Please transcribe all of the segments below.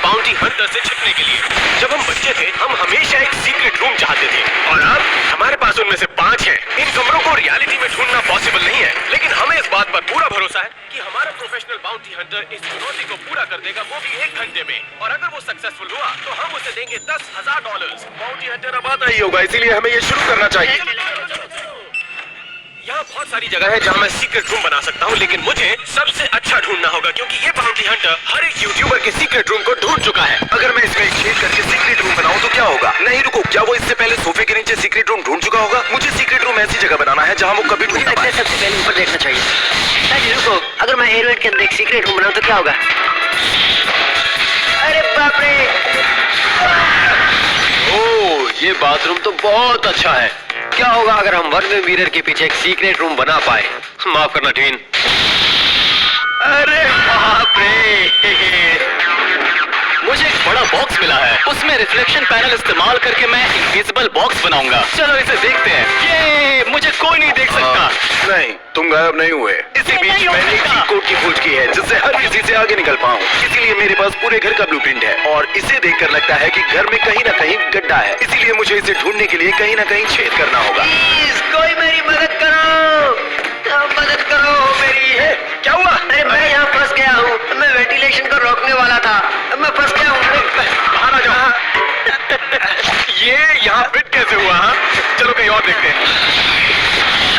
Bounty Hunter से छिपने के लिए। जब हम बच्चे थे हम हमेशा एक सीक्रेट रूम चाहते थे और अब हमारे पास उनमें से 5 हैं। इन कमरों को रियलिटी में ढूंढना पॉसिबल नहीं है, लेकिन हमें इस बात पर पूरा भरोसा है कि हमारा प्रोफेशनल बाउंटी हंटर इस चुनौती को पूरा कर देगा, वो भी 1 घंटे में। और अगर वो सक्सेसफुल हुआ तो हम उसे देंगे $10,000। बाउंटी हंटर अब आता ही होगा, इसीलिए हमें ये शुरू करना चाहिए। यहाँ बहुत सारी जगह है जहाँ मैं सीक्रेट रूम बना सकता हूँ, लेकिन मुझे सबसे अच्छा ढूंढना होगा क्योंकि ये बाउंटी हंटर हर एक यूट्यूबर के सीक्रेट रूम को ढूंढ चुका है। अगर मैं इसमें एक छेद करके सीक्रेट रूम बनाऊँ तो क्या होगा? नहीं रुको, क्या वो इससे पहले सोफे के नीचे सीक्रेट रूम ढूंढ चुका होगा? मुझे सीक्रेट रूम ऐसी जगह बनाना है जहाँ वो कभी ढूंढ ना पाए। सबसे पहले ऊपर देखना चाहिए। रुको, अगर मैं एयरवेट के अंदर एक सीक्रेट रूम बनाऊँ तो क्या होगा? अरे बाप रे! ओह, ये बाथरूम तो बहुत अच्छा है। क्या होगा अगर हम वन वे मिरर के पीछे एक सीक्रेट रूम बना पाए? माफ करना टीन। अरे बाप रे! मुझे एक बड़ा बॉक्स मिला है, उसमें रिफ्लेक्शन पैनल इस्तेमाल करके मैं इनविजिबल बॉक्स बनाऊंगा। चलो इसे देखते हैं। ये मुझे कोई नहीं देख सकता। नहीं, तुम गायब नहीं हुए। इसी बीच मैंने एक चीट कोड की खोज की है जिससे हर किसी से आगे निकल पाऊँ। इसीलिए मेरे पास पूरे घर का ब्लूप्रिंट है और इसे देखकर लगता है कि घर में कहीं ना कहीं गड्ढा है। इसीलिए मुझे इसे ढूंढने के लिए कहीं ना कहीं छेद करना होगा। प्लीज कोई मेरी मदद करो, मदद करो मेरी। क्या हुआ? अरे मैं यहाँ फंस गया हूँ, मैं वेंटिलेशन को रोकने वाला था, मैं फंस गया हूँ। बाहर आ जाओ। ये यहाँ फिट कैसे हुआ? हाँ, चलो कहीं और देखते हैं।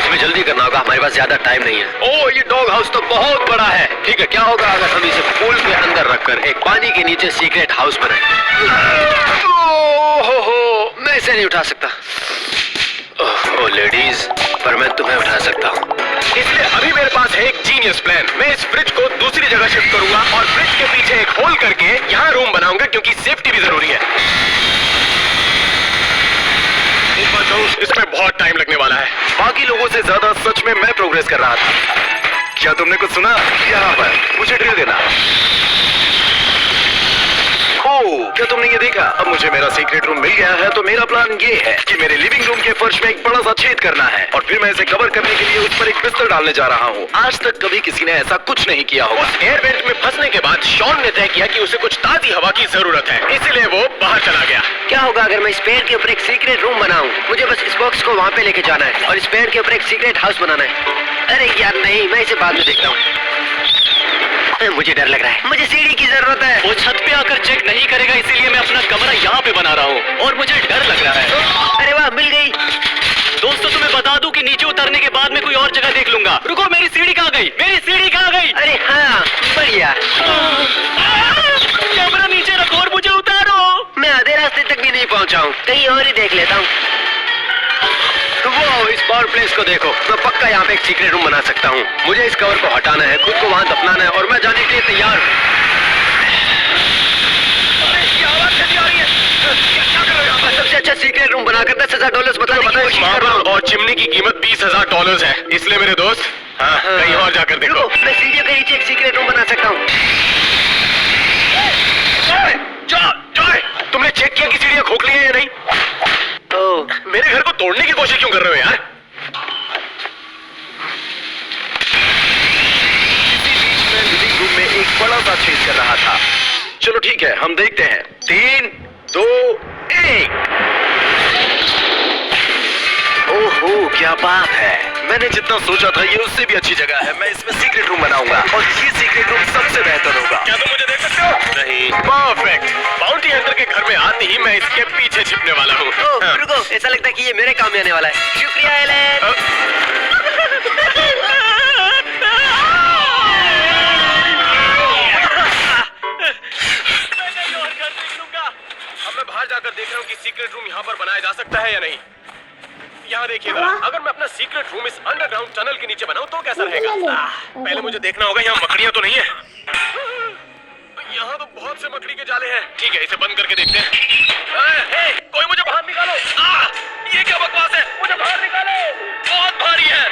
हमें जल्दी करना होगा, हमारे पास ज्यादा टाइम नहीं है। ओह, ये डॉग हाउस तो बहुत बड़ा है। ठीक है, क्या होगा अगर हम इसे पूल के अंदर रखकर एक पानी के नीचे सीक्रेट हाउस बनाएं? ओह, मैं इसे नहीं उठा सकता। ओह लेडीज, पर मैं तुम्हें उठा सकता हूँ। इसलिए अभी मेरे पास है एक जीनियस प्लान। मैं इस फ्रिज को दूसरी जगह शिफ्ट करूंगा और फ्रिज के पीछे एक होल करके यहाँ रूम बनाऊंगा क्योंकि सेफ्टी भी जरूरी है। इसमें बहुत टाइम लगने वाला है। बाकी लोगों से ज्यादा सच में मैं प्रोग्रेस कर रहा था। क्या तुमने कुछ सुना? यहाँ पर मुझे ड्रिल देना। ओह, क्या तुमने ये देखा? अब मुझे मेरा सीक्रेट रूम मिल गया है तो मेरा प्लान ये है कि मेरे लिविंग रूम के फर्श में एक बड़ा सा छेद करना है और फिर मैं इसे कवर करने के लिए उस पर एक बिस्तर डालने जा रहा हूँ। आज तक कभी किसी ने ऐसा कुछ नहीं किया होगा। उस एयर वेंट में फंसने के बाद शॉन ने तय किया कि उसे कुछ ताजी हवा की जरूरत है, इसीलिए वो बाहर चला गया। क्या होगा अगर मैं इस पेड़ के ऊपर एक सीक्रेट रूम बनाऊं? मुझे बस इस बॉक्स को वहाँ पे लेके जाना है और इस पेड़ के ऊपर एक सीक्रेट हाउस बनाना है। अरे यार नहीं, मैं इसे बाद में देखता हूँ। मुझे डर लग रहा है, मुझे सीढ़ी की जरूरत है। वो छत पे आकर चेक नहीं करेगा, इसीलिए मैं अपना कमरा यहाँ पे बना रहा हूँ और मुझे डर लग रहा है। अरे वाह, मिल गई। दोस्तों तुम्हें बता दूं कि नीचे उतरने के बाद मैं कोई और जगह देख लूंगा। रुको, मेरी सीढ़ी कहाँ गई? मेरी सीढ़ी कहाँ गई? अरे हाँ, बढ़िया। कैमरा नीचे रखो और मुझे उतारो। मैं आधे रास्ते तक भी नहीं पहुँचा हूँ, कहीं और ही देख लेता हूँ। वो इस पावर प्लेस को देखो, मैं पक्का यहाँ पे एक सीक्रेट रूम बना सकता हूँ। मुझे इस कवर को हटाना है, खुद को वहाँ दफनाना है और मैं जाने के लिए तैयार हूँ। आवाज कैसी आ रही है? क्या कर रहे हो? सबसे अच्छा सीक्रेट रूम बनाकर $10,000 बताने की कोशिश कर रहा हूँ। और चिमनी की कीमत $20,000 है, इसलिए मेरे दोस्त हाँ, कहीं और जाकर देखो। रुको, मैं सीढ़ियों के नीचे एक सीक्रेट रूम बना सकता हूँ। तुमने चेक किया कि सीढ़ियाँ खोखली है या नहीं? मेरे घर को तोड़ने की कोशिश क्यों कर रहे हो यार? इसी बीच मैं लिविंग रूम में एक बड़ा सा छेद कर रहा था। चलो ठीक है, हम देखते हैं। 3, 2, 1। ओहो, क्या बात है। मैंने जितना सोचा था ये उससे भी अच्छी जगह है। मैं इसमें सीक्रेट रूम बनाऊंगा और ये सीक्रेट रूम सबसे बेहतर होगा। क्या तुम मुझे देख सकते हो? नहीं। परफेक्ट। बाउंटी हंटर के घर में आते ही मैं इसके पीछे छिपने वाला हूँ। रुको, ऐसा लगता है कि ये मेरे काम में आने वाला है। शुक्रिया एलन। अब मैं बाहर जाकर देख रहा हूँ कि सीक्रेट रूम यहाँ पर बनाया जा सकता है या नहीं। यहाँ देखिएगा, अगर मैं अपना सीक्रेट रूम इस अंडरग्राउंड टनल के नीचे बनाऊं तो कैसा रहेगा? पहले मुझे देखना होगा यहाँ मकड़ियाँ तो नहीं है। यहाँ तो बहुत से मकड़ी के जाले हैं। ठीक है, इसे बंद करके देखते हैं। कोई मुझे बाहर निकालो। ये क्या बकवास है? मुझे बाहर निकालो। बहुत भारी है।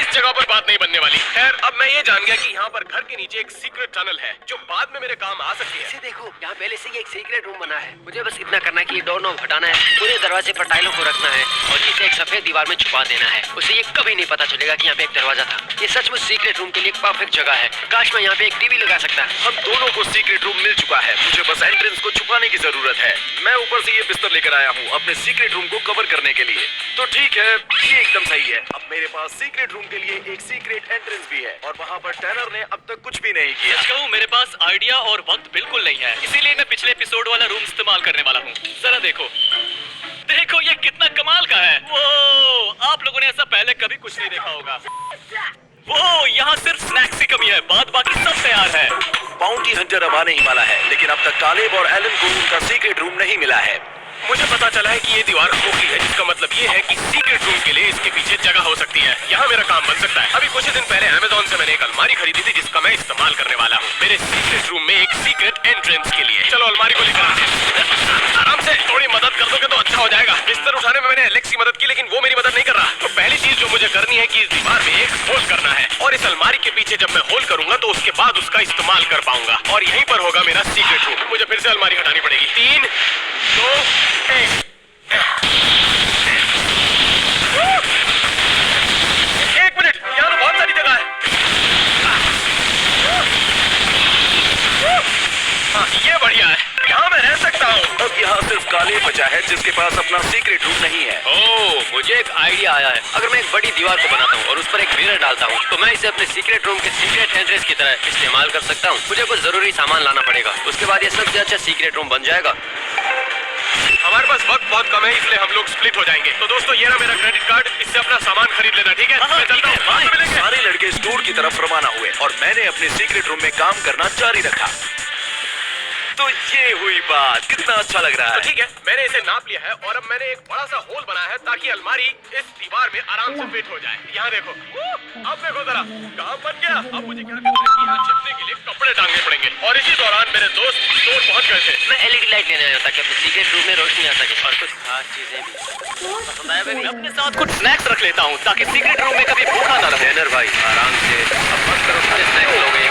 इस जगह पर बात नहीं बनने वाली। खैर, अब मैं ये जान गया कि यहाँ पर घर के नीचे एक सीक्रेट टनल है जो बाद में मेरे काम आ सकती है। इसे देखो, यहाँ पहले से ही एक सीक्रेट रूम बना है। मुझे बस इतना करना है कि ये डोर नॉब हटाना है, पूरे दरवाजे पर टाइलों को रखना है और इसे एक सफेद दीवार में छुपा देना है। उसे ये कभी नहीं पता चलेगा कि यहाँ पे एक दरवाजा था। ये सचमुच सीक्रेट रूम के लिए एक परफेक्ट जगह है। काश मैं यहाँ पे एक टीवी लगा सकता। हम दोनों को सीक्रेट रूम मिल चुका है। मुझे बस एंट्रेंस को छुपाने की जरूरत है। मैं ऊपर से ये बिस्तर लेकर आया हूँ अपने सीक्रेट रूम को कवर करने के लिए। तो ठीक है, ये एकदम सही है। अब मेरे पास सीक्रेट रूम के लिए एक सीक्रेट एंट्रेंस भी है और वहाँ पर टैनर ने अब तक कुछ भी नहीं किया। सच कहूं, मेरे पास आइडिया और वक्त बिल्कुल नहीं है, इसीलिए मैं पिछले एपिसोड वाला रूम इस्तेमाल करने वाला हूँ। जरा देखो, देखो ये कितना कमाल का है। वो आप लोगों ने ऐसा पहले कभी कुछ नहीं देखा होगा। वो यहाँ सिर्फ स्नैक्स की कमी है, बाद बाकी सब तैयार है। बाउंटी हंटर अब आने ही वाला है, लेकिन अब तक कालेब और एलन को उनका सीक्रेट रूम नहीं मिला है। मुझे पता चला है कि ये दीवार खोखली है, जिसका मतलब ये है कि सीक्रेट रूम के लिए इसके पीछे जगह हो सकती है। यहाँ मेरा काम बन सकता है। अभी कुछ दिन पहले अमेज़न से मैंने एक अलमारी खरीदी थी जिसका मैं इस्तेमाल करने वाला हूँ मेरे सीक्रेट रूम में एक सीक्रेट एंट्रेंस के लिए। चलो अलमारी को लेकर आते हैं। आराम से, थोड़ी मदद कर दोगे तो अच्छा हो जाएगा। बिस्तर उठाने में मैंने एलेक्स की मदद की, लेकिन वो मेरी मदद नहीं कर रहा। तो पहली चीज जो मुझे करनी है कि इस दीवार में एक होल करना है और इस अलमारी के पीछे जब मैं होल करूंगा तो उसके बाद उसका इस्तेमाल कर पाऊंगा और यहीं पर होगा मेरा सीक्रेट रूम। मुझे फिर से अलमारी हटानी पड़ेगी। 3, 2, 1। एक मिनट, यहाँ तो बहुत सारी जगह है। हाँ, ये बढ़िया है, यहाँ मैं रह सकता हूँ। अब यहाँ सिर्फ काले बचा है जिसके पास अपना सीक्रेट रूम नहीं है। ओह, मुझे एक आइडिया आया है। अगर मैं एक बड़ी दीवार को बनाता हूँ और उस पर एक मिरर डालता हूँ तो मैं इसे अपने सीक्रेट रूम के सीक्रेट एंट्रेंस की तरह इस्तेमाल कर सकता हूँ। मुझे कुछ जरूरी सामान लाना पड़ेगा, उसके बाद ये सबसे अच्छा सीक्रेट रूम बन जाएगा। हमारे पास वक्त बहुत कम है, इसलिए हम लोग स्प्लिट हो जाएंगे। तो दोस्तों, ये रहा मेरा क्रेडिट कार्ड, इससे अपना सामान खरीद लेना, ठीक है? मैं चलता हूँ, बाद में मिलेंगे। सारे लड़के स्टोर की तरफ रवाना हुए और मैंने अपने सीक्रेट रूम में काम करना जारी रखा। तो ये हुई बात, कितना अच्छा लग रहा तो है। ठीक है, मैंने इसे नाप लिया है और अब मैंने एक बड़ा सा होल बनाया है ताकि अलमारी इस दीवार में आराम से फिट हो जाए। यहाँ देखो, अब देखो जरा, काम बन गया। अब मुझे क्या करना है कि यहाँ छिपने के लिए कपड़े टांगने पड़ेंगे। और इसी दौरान मेरे दोस्त स्टोर पहुँच गए थे। मैं एलईडी लाइट लेने आया ताकि अपने सीक्रेट रूम में रोशनी आ सके और कुछ खास चीजें भी। मैं अपने साथ कुछ स्नैक्स रख लेता हूँ ताकि सीक्रेट रूम में कभी भूखा न रहे। टैनर भाई, आराम से, अब मत करो, मुझे स्नैक्स लोगे।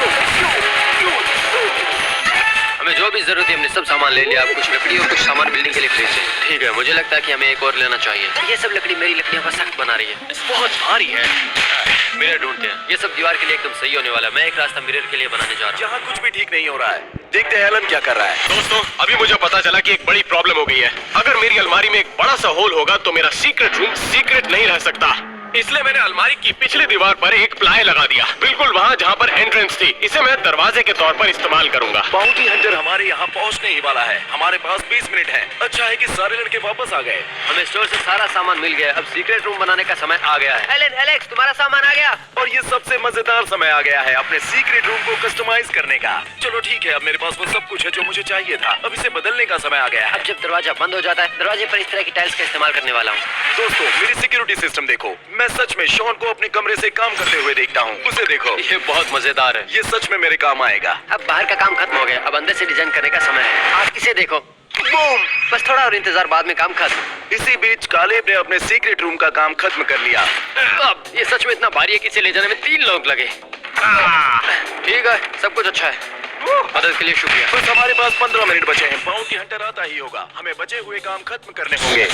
हमें जो भी जरूरत है हमने सब सामान ले लिया। अब कुछ लकड़ी और कुछ सामान बिल्डिंग के लिए खरीदते हैं। ठीक है, मुझे लगता है कि हमें एक और लेना चाहिए। ये सब लकड़ी मेरी लकड़ियों को सख्त बना रही है। बहुत भारी है। मिरर ढूंढते हैं, ये सब दीवार के लिए एकदम सही होने वाला है। मैं एक रास्ता मिरर के लिए बनाने जा रहा हूँ। यहाँ कुछ भी ठीक नहीं हो रहा है। देखते हैं एलन क्या कर रहा है। दोस्तों, अभी मुझे पता चला कि एक बड़ी प्रॉब्लम हो गई है। अगर मेरी अलमारी में एक बड़ा सा होल होगा तो मेरा सीक्रेट रूम सीक्रेट नहीं रह सकता। इसलिए मैंने अलमारी की पिछली दीवार पर एक प्लाई लगा दिया, बिल्कुल वहाँ जहाँ पर एंट्रेंस थी। इसे मैं दरवाजे के तौर पर इस्तेमाल करूंगा। बाउंटी हंटर हमारे यहाँ पहुँचने ही वाला है। हमारे पास 20 मिनट है। अच्छा है कि सारे लड़के वापस आ गए। हमें स्टोर से सारा सामान मिल गया। अब सीक्रेट रूम बनाने का समय आ गया है। एलन, एलेक्स, तुम्हारा सामान आ गया। और ये सबसे मजेदार समय आ गया है अपने सीक्रेट रूम को कस्टमाइज करने का। चलो ठीक है, अब मेरे पास वो सब कुछ है जो मुझे चाहिए था। अब इसे बदलने का समय आ गया है। अब जब दरवाजा बंद हो जाता है, दरवाजे पर इस तरह की टाइल्स का इस्तेमाल करने वाला हूँ। दोस्तों, मेरी सिक्योरिटी सिस्टम देखो। मैं सच में शॉन को अपने कमरे से काम करते हुए देखता हूँ। उसे देखो, ये बहुत मजेदार है। ये सच में मेरे काम आएगा। अब बाहर का काम खत्म हो गया, अब अंदर से डिजाइन करने का समय है। आप इसे देखो, बूम! बस थोड़ा और इंतजार, बाद में काम खत्म। इसी बीच कालेब ने अपने सीक्रेट रूम का काम खत्म कर लिया। अब ये सच में इतना भारी है कि इसे ले जाने में 3 लोग लगे। ठीक है, सब कुछ अच्छा है। मदद के लिए शुक्रिया। बस हमारे पास 15 मिनट बचे हैं। बाउंटी हंटर आता ही होगा। हमें बचे हुए काम खत्म करने होंगे।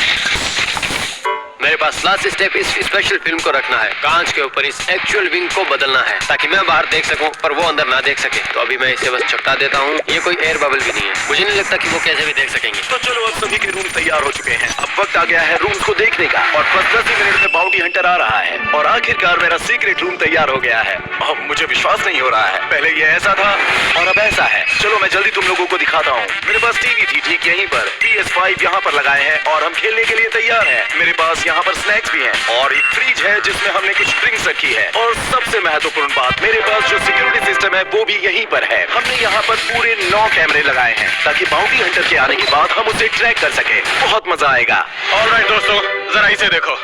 मेरे पास लास्ट स्टेप इस स्पेशल फिल्म को रखना है। कांच के ऊपर इस एक्चुअल विंग को बदलना है ताकि मैं बाहर देख सकूं पर वो अंदर ना देख सके। तो अभी मैं इसे बस चपटा देता हूँ। ये कोई एयर बबल भी नहीं है, मुझे नहीं लगता कि वो कैसे भी देख सकेंगे। तो चलो, अब सभी के रूम तैयार हो चुके हैं। अब वक्त आ गया है रूम को देखने का और बस 10 ही मिनट में बाउंटी हंटर आ रहा है और आखिरकार मेरा सीक्रेट रूम तैयार हो गया है। अब मुझे विश्वास नहीं हो रहा है, पहले ये ऐसा था और अब ऐसा है। चलो मैं जल्दी तुम लोगों को दिखाता हूँ। मेरे पास टीवी थी ठीक यहीं पर, PS5 यहाँ पर लगाए हैं और हम खेलने के लिए तैयार हैं। मेरे पास यहाँ पर स्नैक्स भी हैं और एक फ्रिज है जिसमें हमने कुछ ड्रिंक्स रखी है। और सबसे महत्वपूर्ण बात, मेरे पास जो सिक्योरिटी सिस्टम है वो भी यहीं पर है। हमने यहाँ पर पूरे 9 कैमरे लगाए हैं ताकि बाउंटी हंटर के आने के बाद हम उसे ट्रैक कर सके। बहुत मजा आएगा। ऑलराइट दोस्तों, जरा इसे देखो।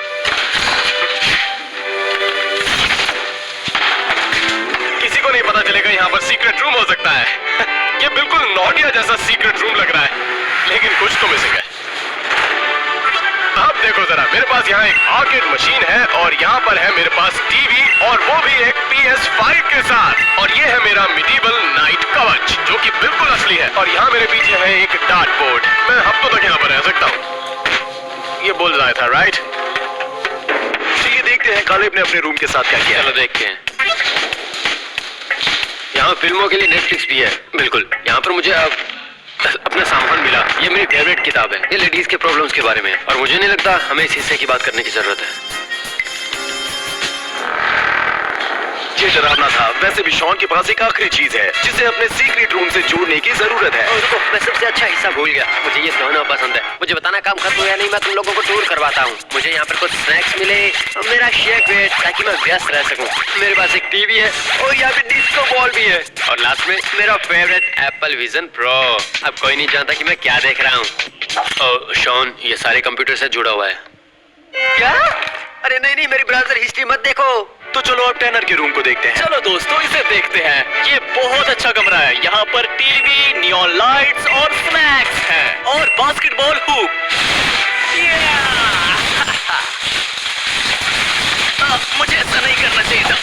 किसी को नहीं पता चलेगा यहाँ पर सीक्रेट रूम हो सकता है। ये बिल्कुल नॉर्डिया जैसा सीक्रेट रूम लग रहा है, लेकिन कुछ तो मिसिंग है। अब देखो जरा, मेरे पास यहाँ एक आर्केड मशीन है और यहाँ पर है मेरे पास टीवी और वो भी एक PS5 के साथ। और ये है मेरा मिडीवल नाइट कवच जो कि बिल्कुल असली है। और यहाँ मेरे पीछे है एक डार्ट बोर्ड। मैं हफ्तों तक यहाँ पर रह सकता हूँ। ये बोल रहा था, राइट? चलिए देखते हैं कालेब ने अपने रूम के साथ क्या किया। चलो देखते हैं। यहाँ फिल्मों के लिए नेटफ्लिक्स भी है। बिल्कुल, यहाँ पर मुझे अपना सामान मिला। ये मेरी फेवरेट किताब है। ये लेडीज के प्रॉब्लम्स के बारे में है और मुझे नहीं लगता हमें इस हिस्से की बात करने की जरूरत है। ये डरावना था। वैसे भी शॉन के पास एक आखिरी चीज है जिसे अपने सीक्रेट रूम से जोड़ने की जरूरत है। रुको, मैं सबसे अच्छा हिस्सा भूल गया। मुझे ये दोनों पसंद है। मुझे बताना काम खत्म हुआ या नहीं, मैं तुम लोगों को टूर करवाता हूँ। मुझे यहाँ पर कुछ स्नैक्स मिले और मेरा शेक वेट ताकि मैं व्यस्त रह सकूँ। मेरे पास एक टीवी है और यहाँ पे डिस्को बॉल भी है और लास्ट में मेरा फेवरेट एप्पल विजन प्रो। अब कोई नहीं जानता कि मैं क्या देख रहा हूँ। शॉन, ये सारे कंप्यूटर से जुड़ा हुआ है। क्या? अरे नहीं, मेरी ब्राउजर हिस्ट्री मत देखो। तो चलो अब टैनर के रूम को देखते हैं। चलो दोस्तों, इसे देखते हैं। ये बहुत अच्छा कमरा है। यहाँ पर टीवी, नियॉन लाइट्स और स्नैक्स हैं और बास्केटबॉल हुप। मुझे ऐसा नहीं करना चाहिए था।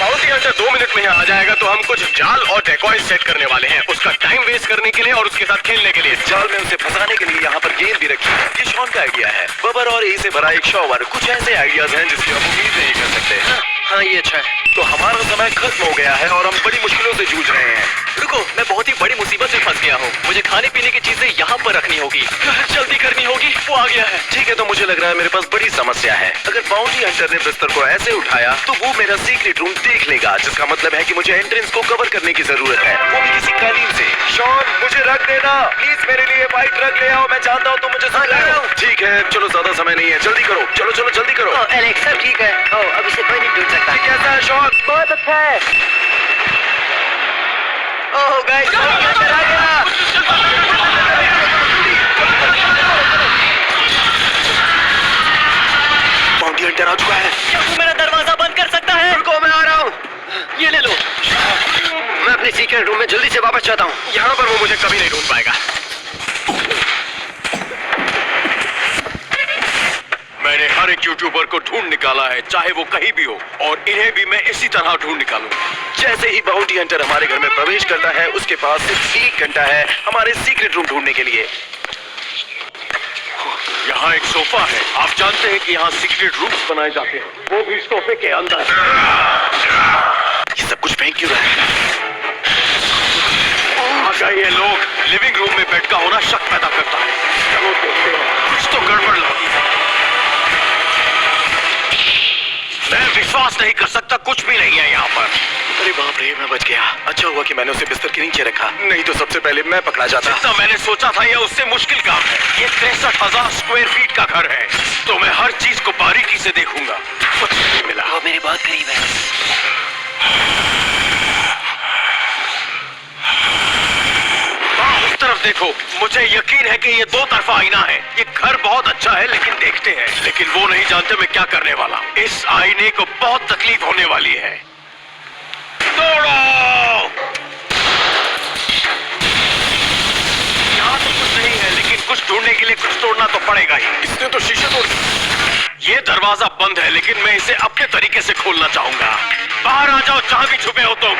बाउंटी हंटर 2 मिनट में यहाँ आ जाएगा तो हम कुछ जाल और डेकॉय सेट करने वाले हैं उसका टाइम वेस्ट करने के लिए और उसके साथ खेलने के लिए। जाल में उसे फंसाने के लिए यहाँ पर गेंद भी रखी है। ये शॉन का आइडिया है। बबर और ए से भरा एक शॉवर। कुछ ऐसे आइडियाज हैं जिसकी हम उम्मीद नहीं कर सकते। हाँ, ये अच्छा है। तो हमारा समय खत्म हो गया है और हम बड़ी मुश्किलों से जूझ रहे हैं। रुको, मैं बहुत ही बड़ी मुसीबत में फंस गया हूँ। मुझे खाने पीने की चीजें यहाँ पर रखनी होगी। जल्दी करनी होगी। वो आ गया है। ठीक है, तो मुझे लग रहा है मेरे पास बड़ी समस्या है। अगर बाउंटी हंटर ने बिस्तर को ऐसे उठाया तो वो मेरा सीक्रेट रूम देख लेगा, जिसका मतलब है कि मुझे एंट्रेंस को कवर करने की जरूरत है, वो भी किसी कालीन से। शॉन, मुझे रख देना प्लीज। मेरे लिए वाइट रख ले आओ। मैं जानता हूँ तुम मुझे सुन रहे हो। ठीक है, चलो ज्यादा समय नहीं है, जल्दी करो। चलो चलो जल्दी करो। एलेक्स, सब ठीक है। अब इसे कोई नहीं ढूंढ सकता। कैसा है शॉन? बहुत अच्छा है। ओह गाइस, अंदर आ गया। बाउंटी हंटर आ चुका है। क्या तू मेरा दरवाजा बंद कर सकता है? रुको, मैं आ रहा हूँ। ये ले लो। मैं अपने सीक्रेट रूम में जल्दी से वापस चाहता हूँ। यहाँ पर वो मुझे कभी नहीं ढूंढ पाएगा। मैंने हर एक यूट्यूबर को ढूंढ निकाला है, चाहे वो कहीं भी हो, और इन्हें भी मैं इसी तरह ढूंढ निकालूंगा। जैसे ही बाउंटी हंटर हमारे घर में प्रवेश करता है उसके पास सिर्फ 1 घंटा है हमारे सीक्रेट रूम ढूंढने के लिए। यहाँ एक सोफा है। आप जानते हैं कि यहाँ सीक्रेट रूम्स बनाए जाते हैं, वो भी सोफे के अंदर। ये सब कुछ फेंक क्यों रहा है? ये लोग लिविंग रूम में बेड का होना शक पैदा करता है। चलो देखते हैं, कुछ तो गड़बड़ लगी है। मैं विश्वास नहीं कर सकता, कुछ भी नहीं है यहाँ पर। अरे बाप रे, मैं बच गया। अच्छा हुआ कि मैंने उसे बिस्तर के नीचे रखा, नहीं तो सबसे पहले मैं पकड़ा जाता। जितना मैंने सोचा था यह उससे मुश्किल काम है। ये 63,000 स्क्वायर फीट का घर है, तो मैं हर चीज को बारीकी से देखूंगा। कुछ नहीं मिला। वो मेरे बहुत करीब है। उस तरफ देखो, मुझे यकीन है कि ये 2 तरफा आईना है। ये घर बहुत अच्छा है, लेकिन देखते हैं। लेकिन वो नहीं जानते मैं क्या करने वाला हूँ। इस आईने को बहुत तकलीफ होने वाली है। दौड़ो! यहाँ तो कुछ नहीं है, लेकिन कुछ ढूंढने के लिए कुछ तोड़ना तो पड़ेगा ही। इसने तो शीशे तोड़ दिए। ये दरवाजा बंद है, लेकिन मैं इसे अपने तरीके से खोलना चाहूंगा। बाहर आ जाओ, जहां भी छुपे हो तुम।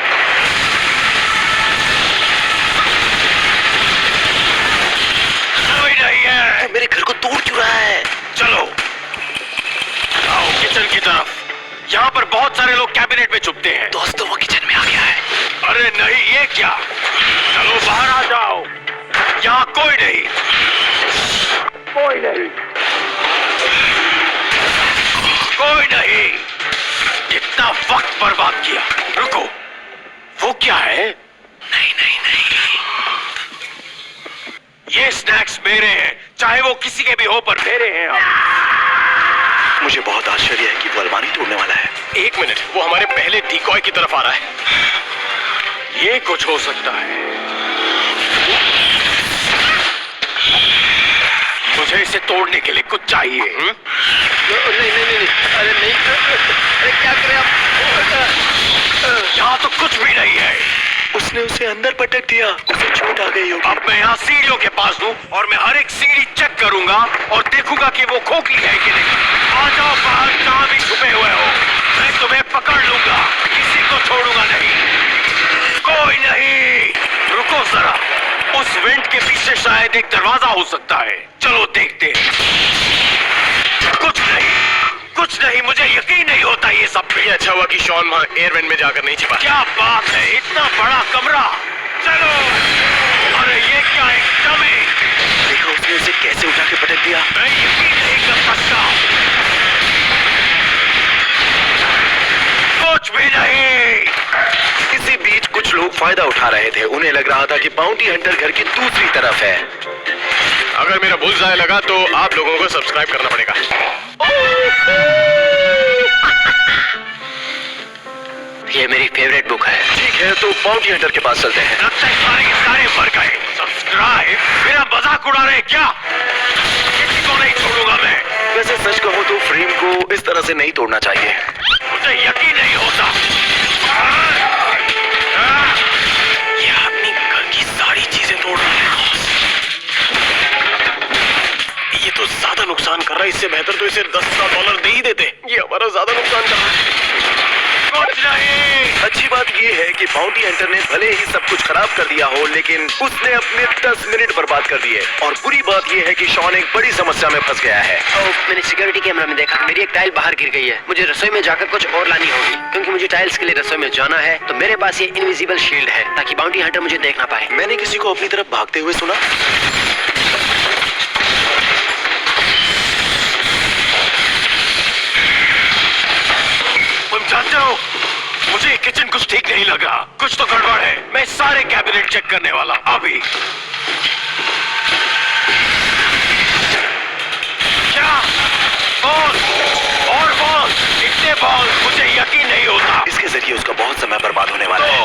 कोई नहीं है। मेरे घर को तोड़ क्यों रहा है? चलो आओ किचन की तरफ। यहाँ पर बहुत सारे लोग कैबिनेट में छुपते हैं। दोस्तों, वो किचन में आ गया है। अरे नहीं, ये क्या? चलो बाहर आ जाओ। यहाँ कोई नहीं, कोई नहीं, कोई नहीं। कितना वक्त बर्बाद किया। रुको, वो क्या है? नहीं नहीं नहीं, ये स्नैक्स मेरे हैं, चाहे वो किसी के भी हो, पर मेरे हैं अब। मुझे बहुत आश्चर्य है कि वो अलमारी तोड़ने वाला है। 1 मिनट, वो हमारे पहले डिकॉय की तरफ आ रहा है। ये कुछ हो सकता है। मुझे इसे तोड़ने के लिए कुछ चाहिए। नहीं नहीं नहीं, अरे नहीं, अरे क्या करें आप? यहाँ तो कुछ भी नहीं है। उसने उसे अंदर पटक दिया, उसे चोट आ गई होगी। अब मैं यहाँ सीढ़ियों के पास हूँ और मैं हर एक सीढ़ी चेक करूंगा और देखूंगा कि वो खोखली है कि नहीं। आ जाओ बाहर, जहाँ भी छुपे हुए हो, मैं तुम्हें पकड़ लूंगा, किसी को छोड़ूंगा नहीं। कोई नहीं, रुको जरा, उस वेंट के पीछे शायद एक दरवाजा हो सकता है। चलो देखते हैं। कुछ नहीं, मुझे यकीन नहीं होता ये सब। ये अच्छा हुआ कि शॉन वहाँ एयर वेंट में जाकर नहीं छिपा। क्या बात है, इतना बड़ा कमरा। चलो। अरे ये क्या है, डमी। देखो उसने उसे कैसे उठा के पटक दिया। मैं यकीन नहीं कर सकता। कुछ भी नहीं। इसी बीच कुछ लोग फायदा उठा रहे थे। उन्हें लग रहा था कि बाउंटी हंटर घर की दूसरी तरफ है। अगर मेरा बुलसआई लगा तो आप लोगों को सब्सक्राइब करना पड़ेगा। ये मेरी फेवरेट बुक है। ठीक है, तो बाउंटी हंटर के पास चलते हैं। लगता है सारे के सारे मर गए। सब्सक्राइब? मेरा मजाक उड़ा रहे क्या? किसी को नहीं छोड़ूंगा मैं। वैसे सच कहूं तो फ्रेम को इस तरह से नहीं तोड़ना चाहिए। मुझे यकीन नहीं होता। ये अपनी घर की सारी चीजें तोड़ रहा है। ये तो ज्यादा नुकसान कर रहा है, इससे बेहतर तो इसे $10,000 दे ही देते। ये हमारा ज्यादा नुकसान कर रहा है। कुछ नहीं। अच्छी बात ये है कि बाउंटी हंटर ने भले ही सब कुछ खराब कर दिया हो, लेकिन उसने अपने 10 मिनट बर्बाद कर दिए। और बुरी बात ये है कि शॉन एक बड़ी समस्या में फंस गया है। मैंने सिक्योरिटी कैमरा में देखा, मेरी एक टाइल बाहर गिर गई है। मुझे रसोई में जाकर कुछ और लानी होगी, क्योंकि मुझे टाइल्स के लिए रसोई में जाना है। तो मेरे पास ये इनविजिबल शील्ड है, ताकि बाउंटी हंटर मुझे देख ना पाए। मैंने किसी को अपनी तरफ भागते हुए सुना। तुम जानते हो, मुझे किचन कुछ ठीक नहीं लगा। कुछ तो गड़बड़ है। मैं सारे कैबिनेट चेक करने वाला अभी। क्या? बॉल और बॉल, इतने बॉल, मुझे यकीन नहीं होता। इसके जरिए उसका बहुत समय बर्बाद होने वाला है।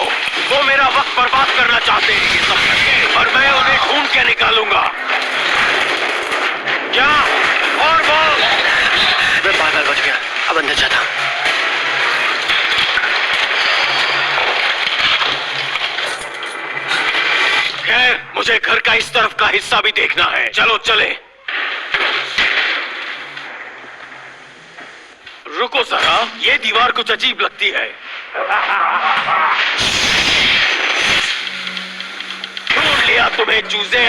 वो मेरा वक्त बर्बाद करना चाहते हैं ये सब करके, और मैं उन्हें ढूंढ के निकालूंगा। क्या? और बॉल। मैं पागल बच गया, अब अंदर जाता हूँ। खैर, मुझे घर का इस तरफ का हिस्सा भी देखना है। चलो चले। रुको जरा, ये दीवार कुछ अजीब लगती है। ढूंढ लिया तुम्हें चूजे।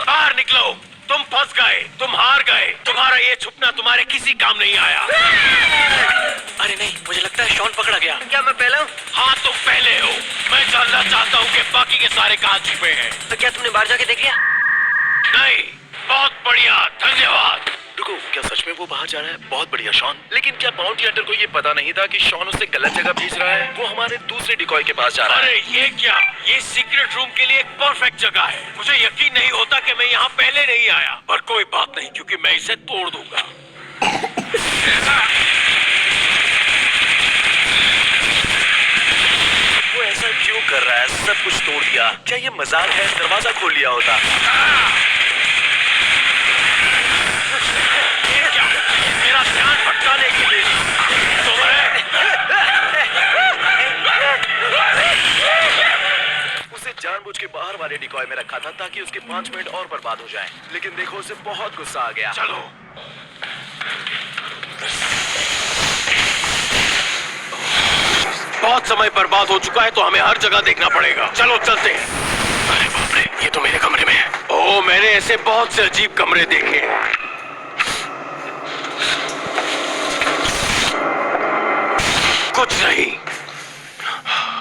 बाहर निकलो, तुम फंस गए, तुम हार गए। तुम्हारा ये छुपना तुम्हारे किसी काम नहीं आया। अरे नहीं, मुझे लगता है शॉन पकड़ा गया। क्या मैं पहला हूँ? हाँ, तुम पहले हो। मैं जानना चाहता हूँ कि बाकी के सारे कहाँ छुपे हैं। तो क्या तुमने बाहर जाके देख लिया? नहीं, बहुत बढ़िया, धन्यवाद। रुको, क्या सच में वो बाहर जा रहा है? बहुत बढ़िया शॉन। लेकिन क्या बाउंटी हंटर को ये पता नहीं था कि शॉन उसे गलत जगह भेज रहा है? वो हमारे दूसरे डिकॉय के पास जा रहा है। अरे ये क्या? ये सीक्रेट रूम के लिए एक परफेक्ट जगह है। मुझे यकीन नहीं होता कि मैं यहाँ पहले नहीं आया, पर कोई बात नहीं, क्योंकि मैं इसे तोड़ दूंगा। वो ऐसा क्यों कर रहा है? सब कुछ तोड़ दिया। क्या ये मजाक है? दरवाजा खोल लिया होता। ये क्या? मेरा ध्यान भटकाने के लिए तो उसे जानबूझ के बाहर वाले डिकॉय में रखा था ताकि उसके 5 मिनट और बर्बाद हो जाएं। लेकिन देखो, उसे बहुत गुस्सा आ गया। चलो। बहुत समय बर्बाद हो चुका है, तो हमें हर जगह देखना पड़ेगा। चलो चलते हैं। अरे बाप रे, ये तो मेरे कमरे में है। ओह, मैंने ऐसे बहुत से अजीब कमरे देखे हैं। कुछ नहीं।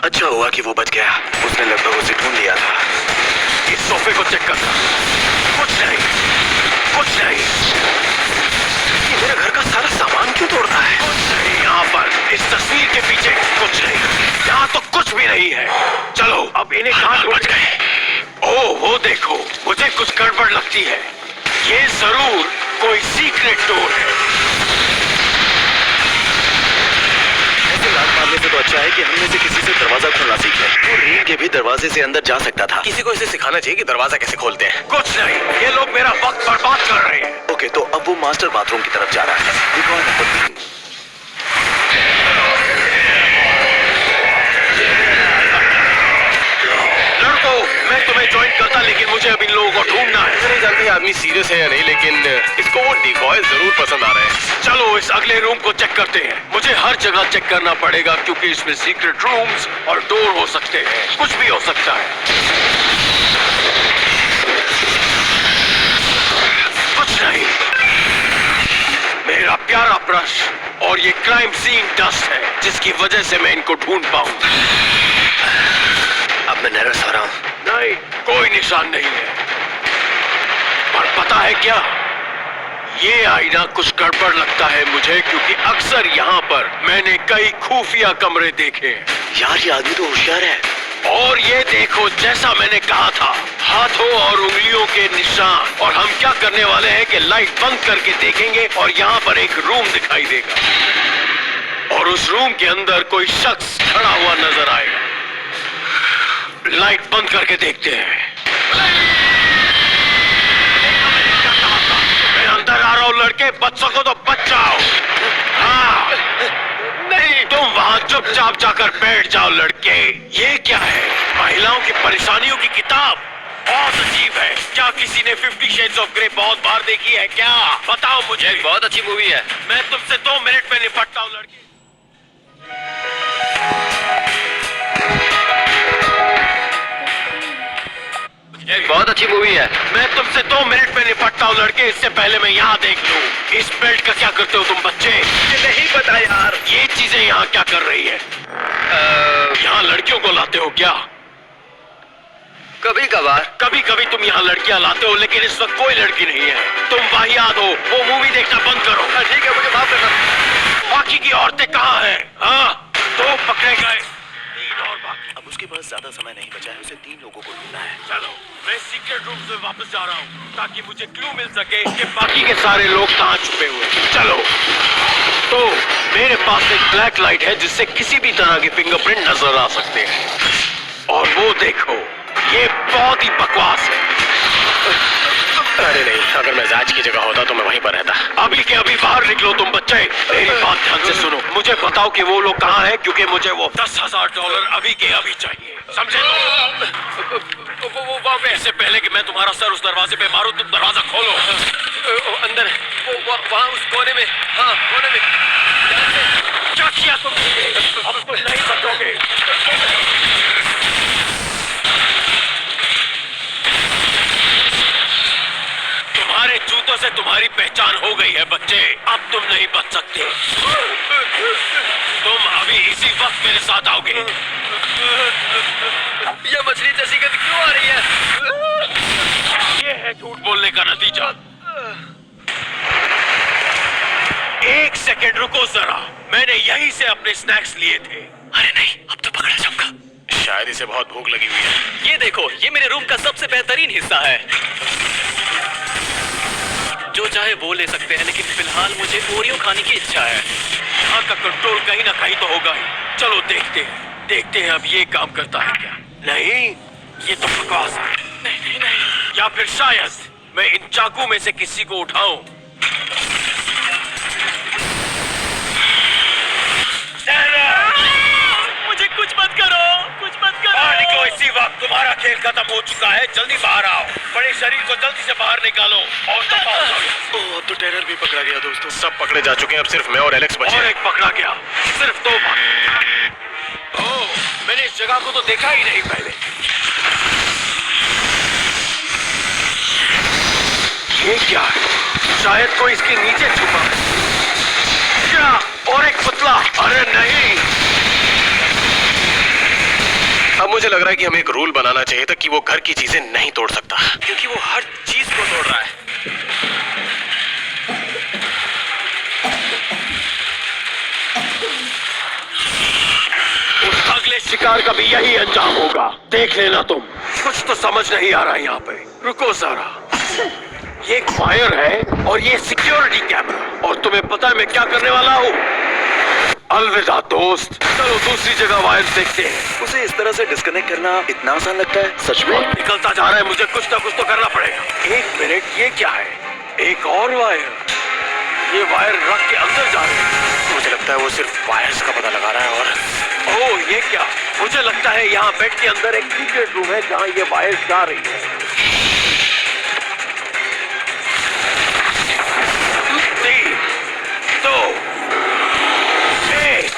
अच्छा हुआ कि वो बच गया। उसने लगभग उसे ढूंढ लिया था। इस सोफे को चेक करना। कुछ नहीं, कुछ नहीं। ये मेरे घर का सारा सामान क्यों तोड़ता है? कुछ नहीं यहाँ पर। इस तस्वीर के पीछे कुछ नहीं। यहाँ तो कुछ भी नहीं है। चलो, अब इन्हें कहाँ ढूंढ गए? ओह, वो देखो, मुझे कुछ गड़बड़ लगती है। ये जरूर कोई सीक्रेट डोर है। ऐसे लात मारने से तो अच्छा है कि हमने से किसी से दरवाजा खोलना सीख ले। वो रेल के भी दरवाजे से अंदर जा सकता था। किसी को इसे सिखाना चाहिए कि दरवाजा कैसे खोलते हैं। कुछ नहीं, ये लोग मेरा वक्त बर्बाद कर रहे हैं। ओके, तो अब वो मास्टर बाथरूम की तरफ जा रहा है। Decoy number 3। मैं तुम्हें ज्वाइन करता, लेकिन मुझे अब इन लोगों को ढूंढना है। नहीं जानते आदमी सीरियस है या नहीं, लेकिन इसको वो डिकॉय जरूर पसंद आ रहे हैं। चलो इस अगले रूम को चेक करते हैं। मुझे हर जगह चेक करना पड़ेगा क्योंकि इसमें सीक्रेट रूम्स और डोर हो सकते हैं, कुछ भी हो सकता है। कुछ नहीं, मेरा प्यारा ब्रश और ये क्राइम सीन डस्ट है जिसकी वजह से मैं इनको ढूंढ पाऊं। अब मैं नर्वस हो रहा हूँ। नहीं, कोई निशान नहीं है। पर पता है क्या, ये आईना कुछ गड़बड़ लगता है मुझे, क्योंकि अक्सर यहाँ पर मैंने कई खुफिया कमरे देखे हैं। यार ये आदमी तो होशियार है। और ये देखो, जैसा मैंने कहा था, हाथों और उंगलियों के निशान। और हम क्या करने वाले हैं कि लाइट बंद करके देखेंगे और यहाँ पर एक रूम दिखाई देगा और उस रूम के अंदर कोई शख्स खड़ा हुआ नजर आएगा। लाइट बंद करके देखते हैं। मैं अंदर आ रहा हूँ लड़के, बच सको तो बच जाओ। हाँ, नहीं, तुम वहाँ चुपचाप जाकर बैठ जाओ लड़के। ये क्या है? महिलाओं की परेशानियों की किताब। बहुत अजीब है। क्या किसी ने 50 Shades of Grey बहुत बार देखी है क्या? बताओ मुझे। बहुत अच्छी मूवी है। मैं तुमसे 2 मिनट में निपटता हूँ लड़के। बहुत अच्छी मूवी है। मैं तुमसे 2 मिनट में निपटता हूँ लड़के, इससे पहले मैं यहाँ देख लूँ। इस बेल्ट का क्या करते हो तुम बच्चे? मुझे नहीं पता यार। ये चीजें यहाँ क्या कर रही है? यहाँ लड़कियों को लाते हो क्या? कभी कभार। कभी कभी तुम यहाँ लड़कियाँ लाते हो, लेकिन इस वक्त कोई लड़की नहीं है। तुम वाहियात हो। वो मूवी देखना बंद करो। ठीक है, मुझे माफ करना। बाकी की औरतें कहाँ हैं? हाँ, 2 पकड़े गए, 3 और बाकी। अब उसके पास ज्यादा समय नहीं बचा है, उसे 3 लोगों को ढूंढना है। चलो, मैं सीक्रेट रूम से वापस जा रहा हूँ ताकि मुझे क्लू मिल सके कि बाकी के सारे लोग कहाँ छुपे हुए हैं। चलो। तो मेरे पास एक ब्लैक लाइट है जिससे किसी भी तरह के फिंगरप्रिंट नजर आ सकते हैं। और वो देखो, ये बहुत ही बकवास है। अरे नहीं, अगर मैं जाज की जगह होता तो मैं वहीं पर रहता। अभी के अभी बाहर निकलो तुम बच्चे। मेरी बात ध्यान से सुनो। मुझे बताओ कि वो लोग कहाँ हैं, क्योंकि मुझे वो $10,000 अभी के अभी चाहिए। समझे? वो इससे पहले कि मैं तुम्हारा सर उस दरवाजे पे मारूं, तुम दरवाजा खोलो। अंदर वहाँ उस कोने में। हाँ, कोने में। क्या किया तुमने? अब तुम नहीं बचोगे। तुम्हारे जूतों से तुम्हारी पहचान हो गई है बच्चे। अब तुम नहीं बच सकते। तुम अभी इसी वक्त मेरे साथ आओगे। ये मछली जैसी गंध क्यों आ रही है? ये है झूठ बोलने का नतीजा। 1 सेकंड रुको जरा, मैंने यहीं से अपने स्नैक्स लिए थे। अरे नहीं, अब तो पकड़ा जाऊंगा। शायद इसे बहुत भूख लगी हुई है। ये देखो, ये मेरे रूम का सबसे बेहतरीन हिस्सा है। जो चाहे वो ले सकते हैं, लेकिन फिलहाल मुझे ओरियो खाने की इच्छा है। यहाँ का कंट्रोल कहीं ना कहीं तो होगा ही। चलो देखते हैं अब ये काम करता है क्या। नहीं, ये तो बकवास है। नहीं। या फिर शायद मैं इन चाकू में से किसी को उठाऊं। मुझे कुछ मत करो, कुछ मत करो। बाहर निकलो इसी वक्त। तुम्हारा खेल खत्म हो चुका है। जल्दी बाहर आओ। बड़े शरीर को जल्दी से बाहर निकालो और दबाओ। ओह, तो टेरर भी पकड़ा गया दोस्तों। सब पकड़े जा चुके हैं, अब सिर्फ मैं और एलेक्स बचे और हैं। एक पकड़ा गया। सिर्फ 2 बाकी। ओह, मैंने इस जगह को तो देखा ही नहीं पहले। ये क्या है? शायद कोई इसके नीचे छुपा है। क्या? और एक पुतला। अरे नहीं। अब मुझे लग रहा है कि हमें एक रूल बनाना चाहिए था कि वो घर की चीजें नहीं तोड़ सकता, क्योंकि वो हर चीज को तोड़ रहा है। उस अगले शिकार का भी यही अंजाम होगा। देख लेना तुम। कुछ तो समझ नहीं आ रहा है यहाँ पे। रुको जरा। ये एक फायर है और ये सिक्योरिटी कैमरा। और तुम्हें पता है मैं क्या करने वाला हूँ? अलविदा दोस्त। चलो दूसरी जगह वायर देखते हैं। उसे इस तरह से डिस्कनेक्ट करना इतना आसान लगता है? सच में निकलता जा रहा है। मुझे कुछ ना कुछ तो करना पड़ेगा। 1 मिनट, ये क्या है? एक और वायर। ये वायर रख के अंदर जा रहे हैं। मुझे लगता है वो सिर्फ वायर्स का पता लगा रहा है। और ओह, ये क्या? मुझे लगता है यहाँ बेड के अंदर एक सीक्रेट रूम है जहाँ ये वायर्स जा रही है। 3, 2, 1।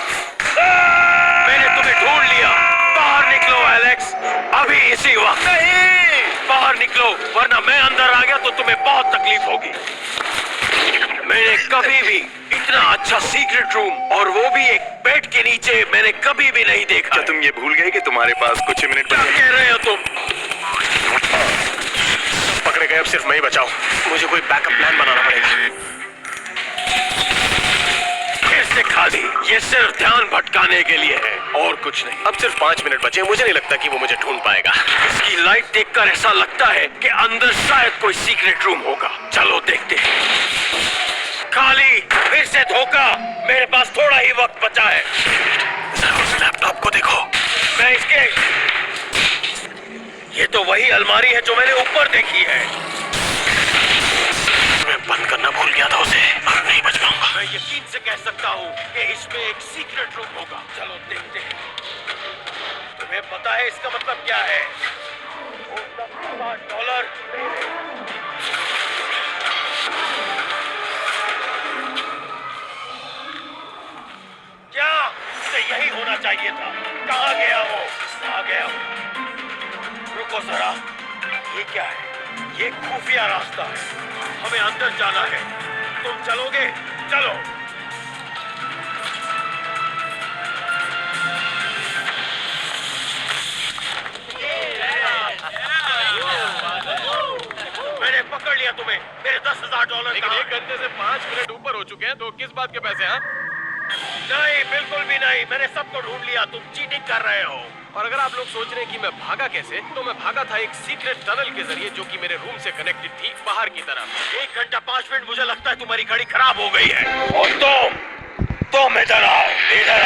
मैंने तुम्हें ढूंढ लिया। बाहर निकलो एलेक्स, अभी इसी वक्त। नहीं, बाहर निकलो वरना मैं अंदर आ गया तो तुम्हें बहुत तकलीफ होगी। मैंने कभी भी इतना अच्छा सीक्रेट रूम, और वो भी एक बेड के नीचे, मैंने कभी भी नहीं देखा। क्या तुम ये भूल गए कि तुम्हारे पास कुछ ही मिनट क्या बचे? कह रहे हो तुम? पकड़े गए, अब सिर्फ मैं ही बचाऊं। मुझे कोई बैकअप प्लान बनाना पड़ेगा। फिर से खाली, ये सिर्फ ध्यान भटकाने के लिए है और कुछ नहीं। अब सिर्फ 5 मिनट बचे, मुझे नहीं लगता कि वो मुझे ढूंढ पाएगा। इसकी लाइट देखकर ऐसा लगता है कि अंदर शायद कोई सीक्रेट रूम होगा। चलो देखते हैं। खाली, फिर से धोखा। मेरे पास थोड़ा ही वक्त बचा है। जरा उस लैपटॉप को देखो। मैं इसके, ये तो वही अलमारी है जो मैंने ऊपर देखी है। मैं बंद करना भूल गया था उसे, अब नहीं बच पाऊंगा। मैं यकीन से कह सकता हूँ कि इसमें एक सीक्रेट रूम होगा। चलो देखते हैं। तुम्हें पता है इसका मतलब क्या है? $10,000। क्या उसे यही होना चाहिए था? कहाँ गया वो? आ गया। रुको जरा, ये क्या है? ये खुफिया रास्ता है, हमें अंदर जाना है। तुम चलोगे? चलो। मैंने पकड़ लिया तुम्हें। मेरे $10,000 लेकिन 1 घंटे से 5 मिनट ऊपर हो चुके हैं, तो किस बात के पैसे? हाँ, नहीं, बिल्कुल भी नहीं। मैंने सबको ढूंढ लिया। तुम चीटिंग कर रहे हो। और अगर आप लोग सोच रहे हैं कि मैं भागा कैसे, तो मैं भागा था एक सीक्रेट टनल के जरिए जो कि मेरे रूम से कनेक्टेड थी बाहर की तरफ। 1 घंटा 5 मिनट, मुझे लगता है तुम्हारी घड़ी खराब हो गई है। और तुम इधर आओ, इधर